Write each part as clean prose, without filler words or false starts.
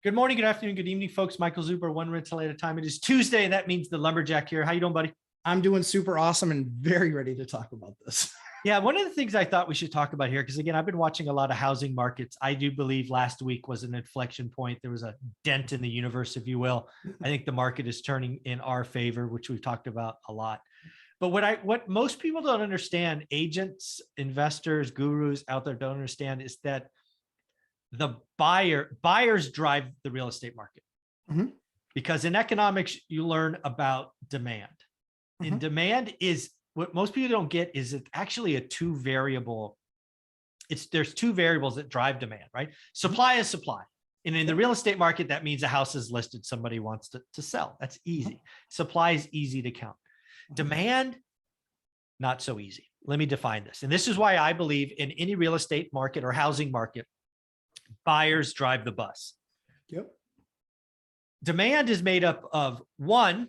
Good morning, good afternoon, good evening, folks. Michael Zuber, one rental at a time. It is Tuesday, and that means the lumberjack here. How you doing, buddy? I'm doing super awesome and very ready to talk about this. Yeah, one of the things I thought we should talk about here, because again, I've been watching a lot of housing markets. I do believe last week was an inflection point. There was a dent in the universe, if you will. I think the market is turning in our favor, which we've talked about a lot. But what most people don't understand, agents, investors, gurus out there don't understand, is that the buyers drive the real estate market. Mhm. Because in economics, you learn about demand. And demand is what most people don't get is it's actually a two variable. There's two variables that drive demand, right? Supply is supply. And in the real estate market, that means a house is listed, somebody wants to sell. That's easy. Supply is easy to count. Demand, not so easy. Let me define this. And this is why I believe in any real estate market or housing market, buyers drive the bus. Yep. Demand is made up of one,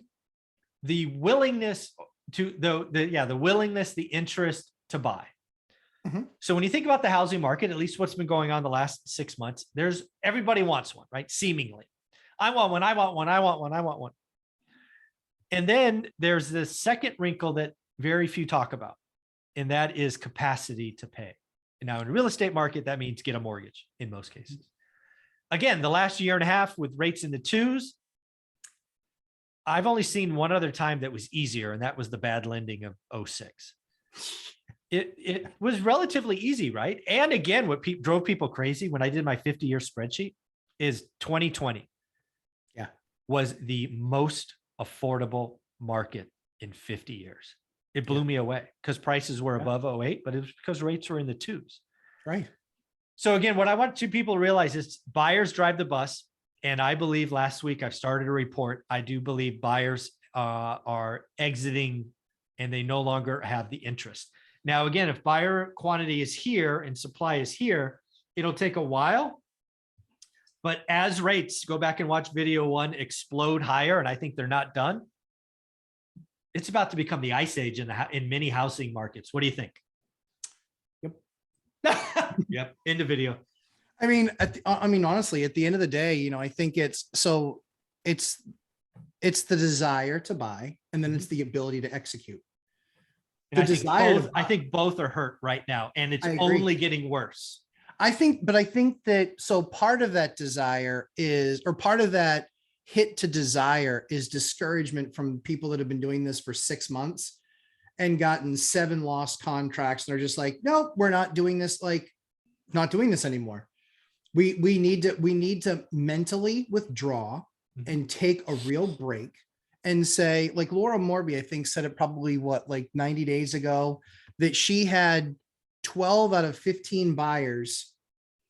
the willingness to the willingness, the interest to buy. So when you think about the housing market, at least what's been going on the last 6 months, everybody wants one, right? Seemingly, I want one, I want one, I want one, I want one. And then there's this second wrinkle that very few talk about, and that is capacity to pay. And now in the real estate market, that means get a mortgage in most cases. Again, the last year and a half with rates in the twos, I've only seen one other time that was easier, and that was the bad lending of 06. It was relatively easy, right? And again, what drove people crazy when I did my 50-year spreadsheet is 2020 was the most affordable market in 50 years. It blew me away because prices were above 08, but it was because rates were in the twos. Right. So again, what I want you people to realize is buyers drive the bus. And I believe last week I've started a report. I do believe buyers are exiting and they no longer have the interest. Now, again, if buyer quantity is here and supply is here, it'll take a while. But as rates, go back and watch video one, explode higher, and I think they're not done. It's about to become the ice age in many housing markets. What do you think? Yep. Yep. Into video. I mean, honestly, at the end of the day, I think it's the desire to buy, and then it's the ability to execute. I think both are hurt right now, and it's only getting worse. I think that, so part of that desire or part of that hit to desire is discouragement from people that have been doing this for 6 months and gotten 7 lost contracts. And they're just like, nope, we're not doing this. Not doing this anymore. We need to mentally withdraw and take a real break and say, like Laura Morby, I think said it probably 90 days ago, that she had 12 out of 15 buyers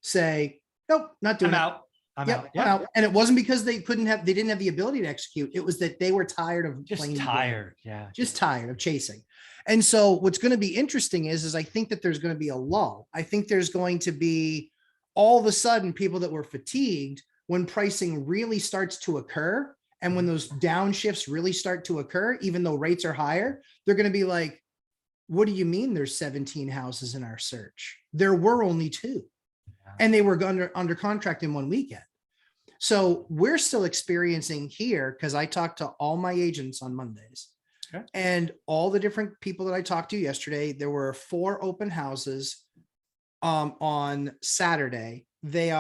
say, nope, not doing it. I'm out. I'm out. And it wasn't because they didn't have the ability to execute. It was that they were tired of just tired. Yeah. Just tired of chasing. And so what's going to be interesting is I think that there's going to be a lull. I think there's going to be all of a sudden people that were fatigued when pricing really starts to occur. And when those downshifts really start to occur, even though rates are higher, they're going to be like, what do you mean there's 17 houses in our search? There were only 2. And they were under contract in 1 weekend. So we're still experiencing here, because I talked to all my agents on Mondays. Okay. And all the different people that I talked to yesterday, there were 4 open houses on Saturday. They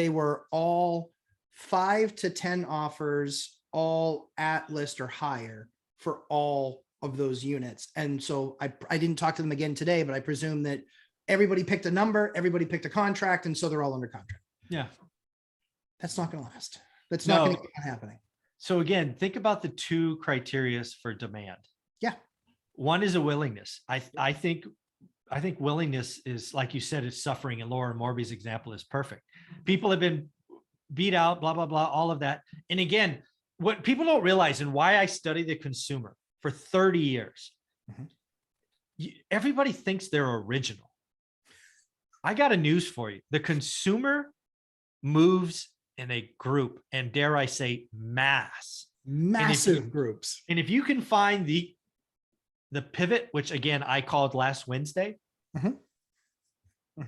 were all 5 to 10 offers, all at list or higher for all of those units. And so I didn't talk to them again today, but I presume that everybody picked a number, everybody picked a contract, and so they're all under contract. Yeah. That's not going to last. That's not going to keep happening. So again, think about the 2 criteria for demand. Yeah. One is a willingness. I think willingness is, like you said, it's suffering. And Laura Morby's example is perfect. People have been beat out, blah, blah, blah, all of that. And again, what people don't realize, and why I study the consumer for 30 years, everybody thinks they're original. I got a news for you. The consumer moves in a group, and dare I say massive groups. And if you can find the pivot, which again, I called last Wednesday,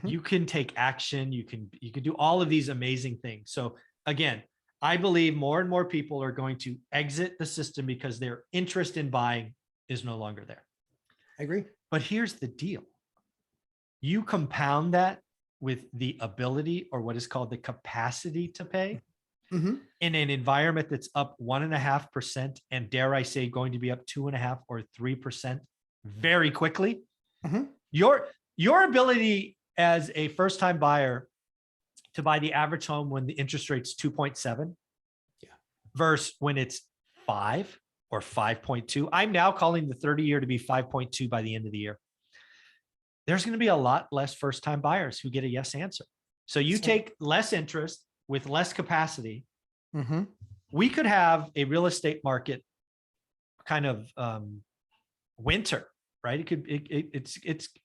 you can take action. You can do all of these amazing things. So again, I believe more and more people are going to exit the system because their interest in buying is no longer there. I agree. But here's the deal. You compound that with the ability, or what is called the capacity to pay, Mm-hmm. in an environment that's up 1.5%, and dare I say, going to be up 2.5 or 3% very quickly. Mm-hmm. Your ability as a first-time buyer to buy the average home when the interest rate's 2.7, versus when it's 5 or 5.2. I'm now calling the 30-year to be 5.2 by the end of the year. There's going to be a lot less first-time buyers who get a yes answer. So you take less interest with less capacity. Mm-hmm. We could have a real estate market kind of winter, right? It could,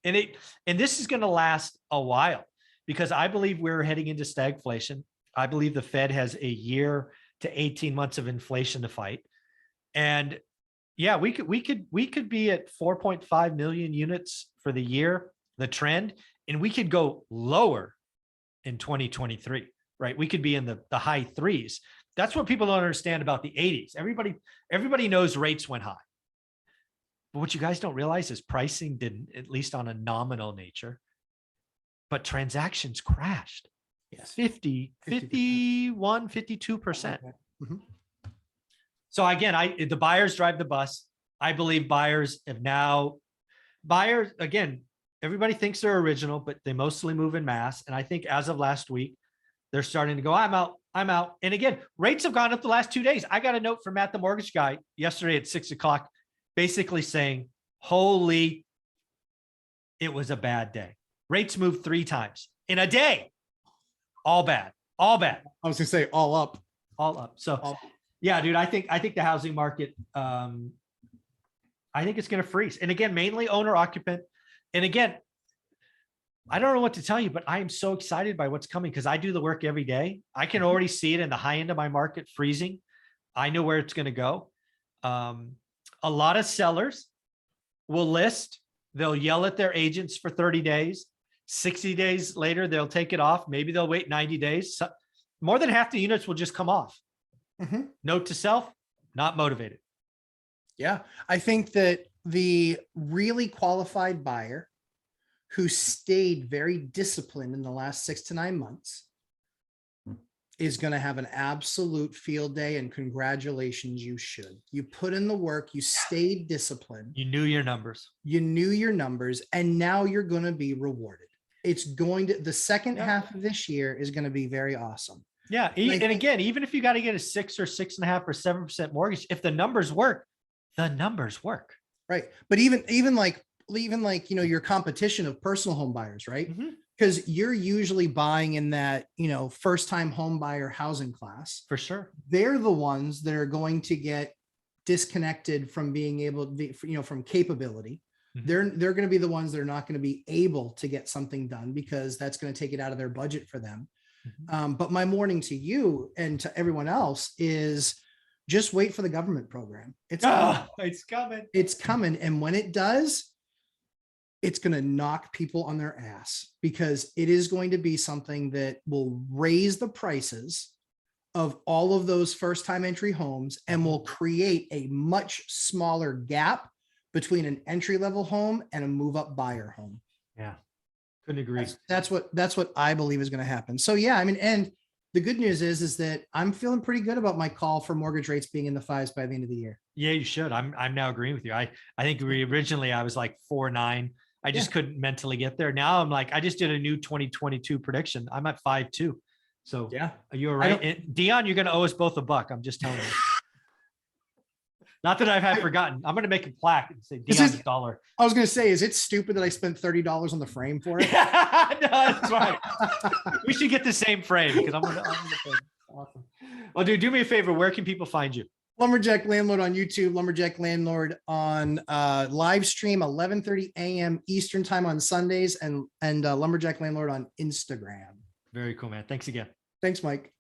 and this is going to last a while, because I believe we're heading into stagflation. I believe the Fed has a year to 18 months of inflation to fight. And yeah, we could be at 4.5 million units for the year, the trend, and we could go lower in 2023, right? We could be in the high threes. That's what people don't understand about the 80s. Everybody knows rates went high. But what you guys don't realize is pricing didn't, at least on a nominal nature, but transactions crashed. Yes. 50, 51, 52%. Mm-hmm. So again, the buyers drive the bus. I believe buyers, again, everybody thinks they're original, but they mostly move in mass. And I think as of last week, they're starting to go, I'm out. And again, rates have gone up the last 2 days. I got a note from Matt, the mortgage guy, yesterday at 6 o'clock, basically saying, it was a bad day. Rates moved 3 times in a day. All bad. I was gonna say all up. So yeah, dude, I think the housing market, I think it's going to freeze. And again, mainly owner occupant. And again, I don't know what to tell you, but I am so excited by what's coming, because I do the work every day. I can already see it in the high end of my market freezing. I know where it's going to go. A lot of sellers will list. They'll yell at their agents for 30 days. 60 days later, they'll take it off. Maybe they'll wait 90 days. So more than half the units will just come off. Mm-hmm. Note to self, not motivated. Yeah. I think that the really qualified buyer who stayed very disciplined in the last 6 to 9 months is going to have an absolute field day, and congratulations. You should. You put in the work, you stayed disciplined. You knew your numbers. And now you're going to be rewarded. The second half of this year is going to be very awesome. Yeah. And again, even if you got to get a 6 or 6.5 or 7% mortgage, if the numbers work, the numbers work. Right. But even like, your competition of personal home buyers, right? Because you're usually buying in that, first time home buyer housing class. For sure. They're the ones that are going to get disconnected from being able to be, from capability. Mm-hmm. They're going to be the ones that are not going to be able to get something done, because that's going to take it out of their budget for them. Mm-hmm. But my warning to you and to everyone else is just wait for the government program. It's coming. It's coming. And when it does, it's going to knock people on their ass, because it is going to be something that will raise the prices of all of those first-time entry homes and will create a much smaller gap between an entry-level home and a move-up buyer home. Yeah, couldn't agree. That's what I believe is going to happen. So yeah, I mean, and the good news is that I'm feeling pretty good about my call for mortgage rates being in the 5s by the end of the year. Yeah, you should. I'm now agreeing with you. I think originally I was like 4.9. I just couldn't mentally get there. Now I'm like, I just did a new 2022 prediction. I'm at 5.2. So yeah, you're right. Dion, you're going to owe us both $1. I'm just telling you. Not that I have forgotten. I'm going to make a plaque and say Dion's $1. I was going to say, is it stupid that I spent $30 on the frame for it? No, that's right. We should get the same frame, because I'm going to awesome. Well, dude, do me a favor. Where can people find you? Lumberjack Landlord on YouTube, Lumberjack Landlord on live stream 11:30 a.m. Eastern time on Sundays, and Lumberjack Landlord on Instagram. Very cool, man. Thanks again. Thanks, Mike.